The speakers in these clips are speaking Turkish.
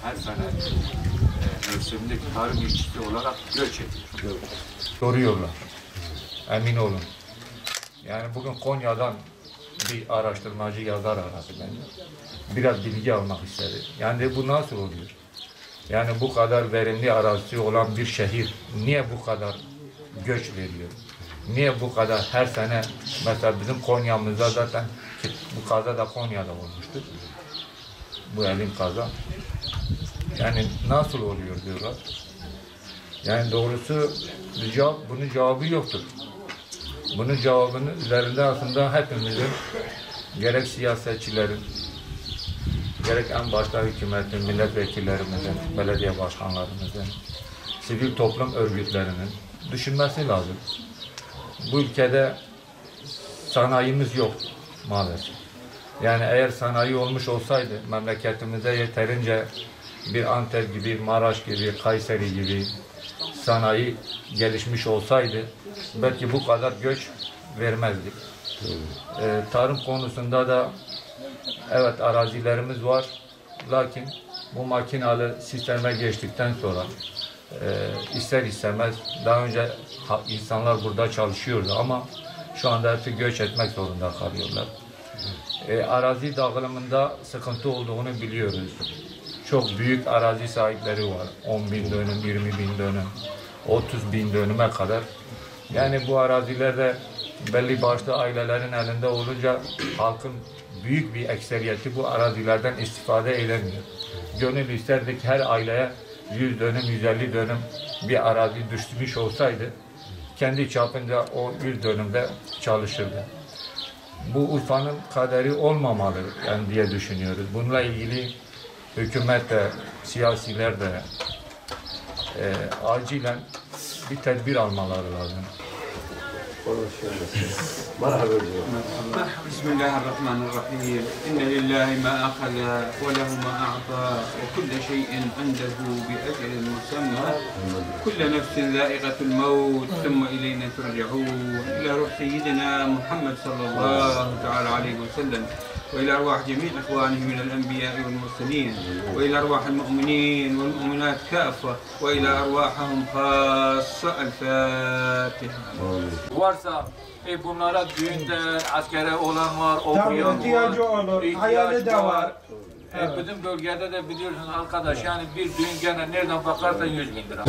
her sene mevsimlik tarım işçisi olarak göç ediyor. Soruyorlar. Emin olun. Yani bugün Konya'dan bir araştırmacı yazar aradı beni. Biraz bilgi almak istedi. Yani bu nasıl oluyor? Yani bu kadar verimli arazisi olan bir şehir niye bu kadar göç veriyor? Niye bu kadar her sene, mesela bizim Konya'mızda zaten bu kaza da Konya'da olmuştur. Bu elim kaza. Yani nasıl oluyor diyorlar. Yani doğrusu bunun cevabı yoktur. Bunun cevabının üzerinde aslında hepimizin, gerek siyasetçilerin, gerek en başta hükümetin, milletvekillerimizin, belediye başkanlarımızın, sivil toplum örgütlerinin düşünmesi lazım. Bu ülkede sanayimiz yok maalesef. Yani eğer sanayi olmuş olsaydı memleketimize yeterince bir Antep gibi, Maraş gibi, Kayseri gibi sanayi gelişmiş olsaydı belki bu kadar göç vermezdik. Tarım konusunda da evet arazilerimiz var. Lakin bu makinalı sisteme geçtikten sonra ister istemez daha önce insanlar burada çalışıyordu ama şu anda hepsi göç etmek zorunda kalıyorlar. Arazi dağılımında sıkıntı olduğunu biliyoruz. Çok büyük arazi sahipleri var. 10.000 dönüm, 20.000 dönüm, 30.000 dönüme kadar. Yani bu arazilerde belli başlı ailelerin elinde olunca halkın büyük bir ekseriyeti bu arazilerden istifade edemiyor. Gönül isterdik her aileye 100 dönüm, 150 dönüm bir arazi düşmüş olsaydı kendi çapında o 100 dönümde çalışırdı. Bu Urfa'nın kaderi olmamalı yani diye düşünüyoruz. Bununla ilgili hükümet de, siyasiler de acilen bir tedbir almaları lazım. مرحبا بسم الله الرحمن الرحيم إن لله ما أخذ وله ما أعطى وكل شيء عنده بأجل مسمى كل نفس ذائقة الموت ثم إلينا ترجعون إلى روح سيدنا محمد صلى الله تعالى عليه وسلم وإلى أرواح جميع إخوانه من الأنبياء والمرسلين وإلى أرواح المؤمنين والمؤمنات كافة وإلى أرواحهم خاصة الفاتحة. Varsa bunlara düğünde askere olan var, okuyan var, ihtiyacı olur, hayali de var. Bizim bölgede de biliyorsunuz arkadaş yani bir düğün gene nereden bakarsan 100.000 lira.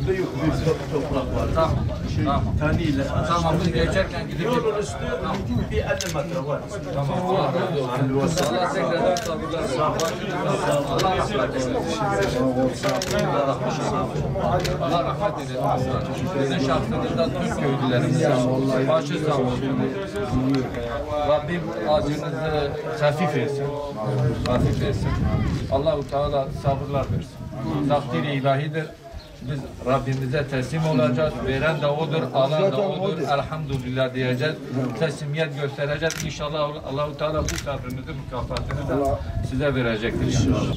Büyük toprak var. Tamam. Taniyle. Tamam biz geçerken gidip Yolun üstü bir 50 metre var. tamam. Allah razı olsun. Allah tekrardan sabırlar versin. Allah rahmet eylesin. Allah rahmet eylesin. Sizin şahsınızda tüm köylülerimiz başı sağ olsun. Rabbim acınızı hafif etsin. Hafif etsin. Allah-u Teala sabırlar versin. Takdir-i ilahidir. Biz Rabbimize teslim olacağız. Veren de O'dur, alan da O'dur. Elhamdülillah diyeceğiz. Teslimiyet göstereceğiz. İnşallah Allah-u Teala bu sabrınızın mükafatını da size verecektir. İnşallah.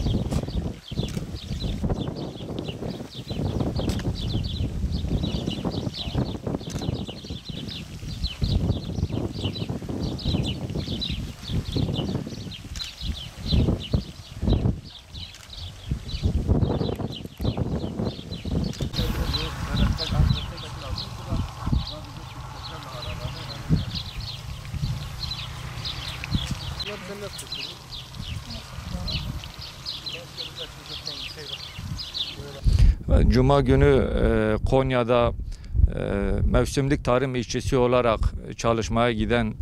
Cuma günü Konya'da mevsimlik tarım işçisi olarak çalışmaya giden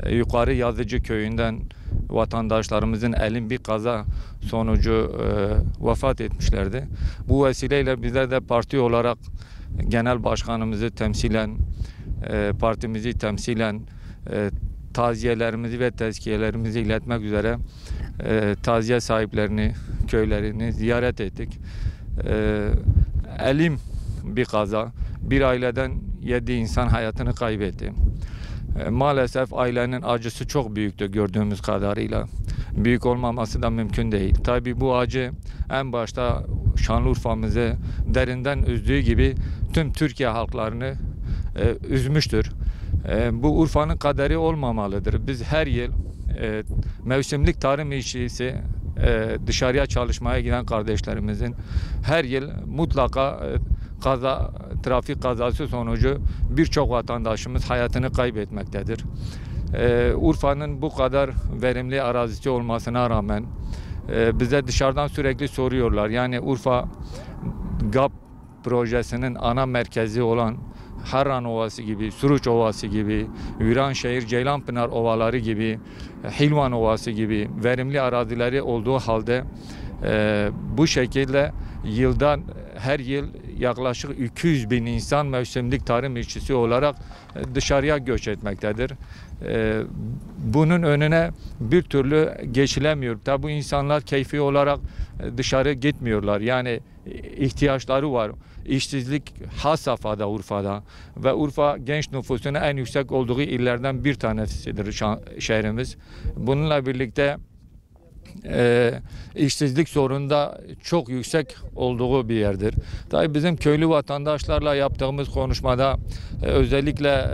Yukarı Yazıcı köyünden vatandaşlarımızın elin bir kaza sonucu vefat etmişlerdi. Bu vesileyle bize de parti olarak genel başkanımızı temsilen, partimizi temsilen taziyelerimizi ve tezkiyelerimizi iletmek üzere taziye sahiplerini, köylerini ziyaret ettik. Elim bir kaza, bir aileden 7 insan hayatını kaybetti. Maalesef ailenin acısı çok büyüktü gördüğümüz kadarıyla. Büyük olmaması da mümkün değil. Tabii bu acı en başta Şanlıurfa'mızı derinden üzdüğü gibi tüm Türkiye halklarını üzmüştür. Bu Urfa'nın kaderi olmamalıdır. Biz her yıl mevsimlik tarım işçisi dışarıya çalışmaya giden kardeşlerimizin her yıl mutlaka trafik kazası sonucu birçok vatandaşımız hayatını kaybetmektedir. Urfa'nın bu kadar verimli arazisi olmasına rağmen bize dışarıdan sürekli soruyorlar. Yani Urfa GAP projesinin ana merkezi olan Harran Ovası gibi, Suruç Ovası gibi, Viranşehir, Ceylanpınar Ovaları gibi, Hilvan Ovası gibi verimli arazileri olduğu halde bu şekilde her yıl yaklaşık 200 bin insan mevsimlik tarım işçisi olarak dışarıya göç etmektedir. Bunun önüne bir türlü geçilemiyor. Tabi bu insanlar keyfi olarak dışarı gitmiyorlar. Yani ihtiyaçları var. İşsizlik has safhada Urfa'da ve Urfa genç nüfusunun en yüksek olduğu illerden bir tanesidir şehrimiz. Bununla birlikte işsizlik sorunu da çok yüksek olduğu bir yerdir. Tabii bizim köylü vatandaşlarla yaptığımız konuşmada özellikle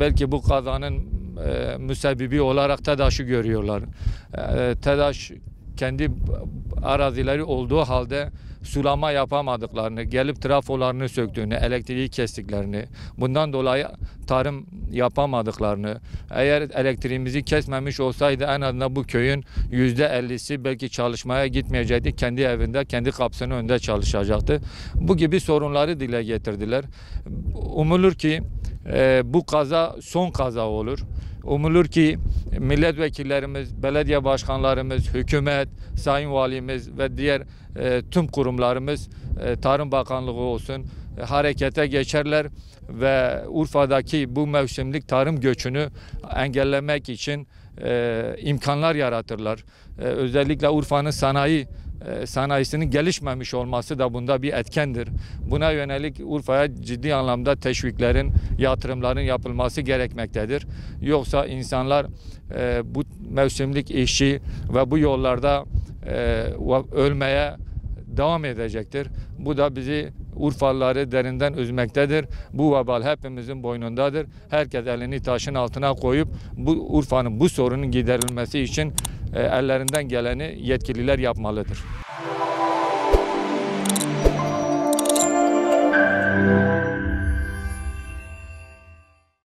belki bu kazanın müsebbibi olarak TEDAŞ'ı görüyorlar. TEDAŞ kendi arazileri olduğu halde sulama yapamadıklarını, gelip trafolarını söktüğünü, elektriği kestiklerini, bundan dolayı tarım yapamadıklarını, eğer elektriğimizi kesmemiş olsaydı en azından bu köyün %50'si belki çalışmaya gitmeyecekti, kendi evinde, kendi kapısının önünde çalışacaktı. Bu gibi sorunları dile getirdiler. Umulur ki bu kaza son kaza olur. Umulur ki milletvekillerimiz, belediye başkanlarımız, hükümet, sayın valimiz ve diğer tüm kurumlarımız, Tarım Bakanlığı olsun, harekete geçerler ve Urfa'daki bu mevsimlik tarım göçünü engellemek için imkanlar yaratırlar. Özellikle Urfa'nın sanayisinin gelişmemiş olması da bunda bir etkendir. Buna yönelik Urfa'ya ciddi anlamda teşviklerin, yatırımların yapılması gerekmektedir. Yoksa insanlar bu mevsimlik işçi ve bu yollarda ölmeye devam edecektir. Bu da bizi Urfalıları derinden üzmektedir. Bu vebal hepimizin boynundadır. Herkes elini taşın altına koyup bu Urfa'nın bu sorunun giderilmesi için ellerinden geleni yetkililer yapmalıdır.